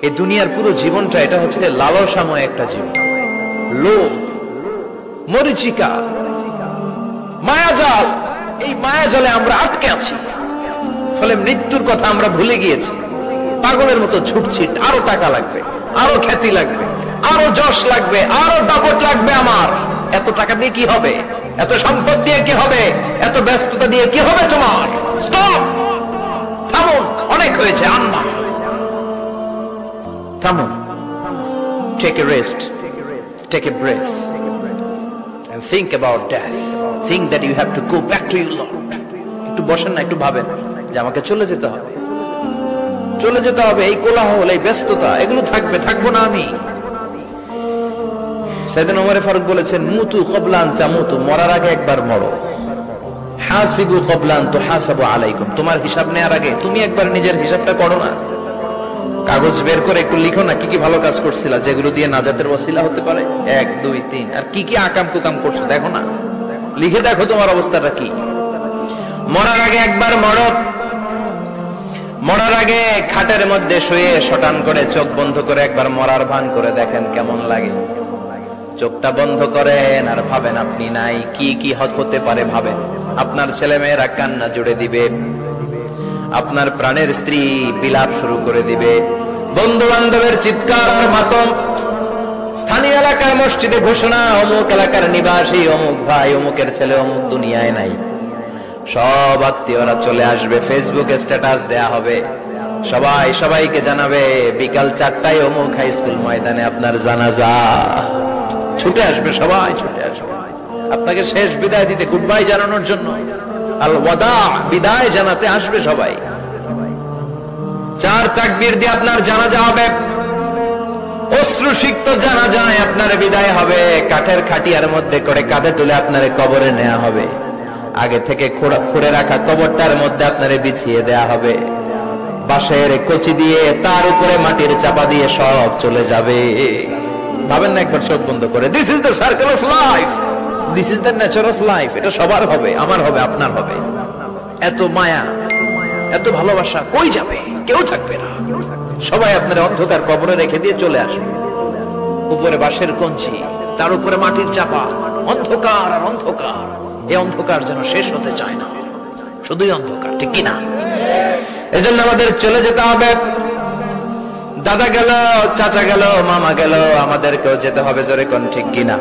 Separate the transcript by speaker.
Speaker 1: এই দুনিয়ার পুরো জীবনটা এটা হচ্ছে লালসাময় একটা জীবন, লোভ, মরিচিকা, মায়াজাল। এই মায়াজালে আমরা আটকে আছি, ফলে মৃত্যুর কথা আমরা ভুলে গিয়েছি। পাগলের মতো ছুটছি, আরো টাকা লাগবে, আরো খ্যাতি লাগবে, আরো যশ লাগবে, আরো দাপট লাগবে। আমার এত টাকা দিয়ে কি হবে? এত সম্পদ দিয়ে কি হবে? এত ব্যস্ততা দিয়ে কি হবে? তোমার স্টপ, থামুন, অনেক হয়েছে, আন্না, থামুন। Take a rest, take a breath and think about death. Think that you have to go back to your Lord. একটু বসেন না, একটু ভাবেন যে আমাকে চলে যেতে হবে, চলে যেতে হবে। এই কোলাহল, এই ব্যস্ততা, এগুলো থাকবে, থাকবো না আমি। সাইয়েদনা ওমর ফারুক বলেছেন, মুতু ক্বাবলা আন তামুতু, মরার আগে একবার মরো। হাসিবু ক্বাবলা আন তুহাসাবু আলাইকুম, তোমার হিসাব নেওয়ার আগে তুমি একবার নিজের হিসাবটা করো না। কাগজ বের করে একটু লিখো না, কি কি ভালো কাজ করছিলা, যেগুলো দিয়ে নাজাতের ওসিলা হতে পারে। 1 2 3, আর কি কি আকাম কুকাম করছো দেখো না, লিখে দেখো তোমার অবস্থাটা কি। মরার আগে একবার মরো। মরার আগে খাটের মধ্যে শুয়ে শটান করে চোখ বন্ধ করে একবার মরার ভান করে দেখেন কেমন লাগে। চোখটা বন্ধ করেন আর ভাবেন আপনি নাই, কি কি হতে পারে ভাবেন। আপনার ছেলে মেয়েরা কান্না জুড়ে দিবে, আপনার প্রাণের স্ত্রী বিলাপ শুরু করে দিবে, বন্ধু বান্ধবের চিৎকার আর মাতম, স্থানীয় এলাকার মসজিদে ঘোষণা, অমুক এলাকার নিবাসী অমুক ভাই অমুকের ছেলে অমুক দুনিয়ায় নাই। সব আত্মীয়রা চলে আসবে, ফেসবুকে স্ট্যাটাস দেয়া হবে, সবাই সবাইকে জানাবে বিকাল 4টায় অমুক হাই স্কুল ময়দানে আপনার জানাজা। ছুটে আসবে, সবাই ছুটে আসবে আপনাকে শেষ বিদায় দিতে, গুড বাই জানানোর জন্য, আল ওয়াদা, বিদায় জানাতে আসবে সবাই। 4 তাকবীর দিয়ে আপনার জানাজা হবে, অশ্রুসিক্ত জানাজায় আপনার বিদায় হবে। কাঠের খাটিয়ার মধ্যে করে কাঁধে তুলে আপনার কবরে নেওয়া হবে, আগে থেকে খুঁড়ে রাখা কবরটার মধ্যে আপনারে বিছিয়ে দেয়া হবে, বাঁশের কচি দিয়ে তার উপরে মাটির চাপা দিয়ে সব চলে যাবে। ভাবেন না একবার চোখ বন্ধ করে, this is the circle of life, this is the nature of life. এটা সবার হবে, আমার হবে, আপনার হবে। এত মায়া, এত ভালোবাসা কই যাবে? কেউ থাকবে না, সবাই আপনার অন্ধকার কবরে রেখে দিয়ে চলে আসবে। উপরে বাঁশের কঞ্চি, তার উপরে মাটির চাপা, অন্ধকার আর অন্ধকার। এই অন্ধকার যেন শেষ হতে চায় না, শুধুই অন্ধকার, ঠিক কিনা? এজন্য আমাদের চলে যেতে হবে। দাদা গেল, চাচা গেল, মামা গেল, আমাদেরকেও যেতে হবে, জোরে কোন ঠিক কিনা?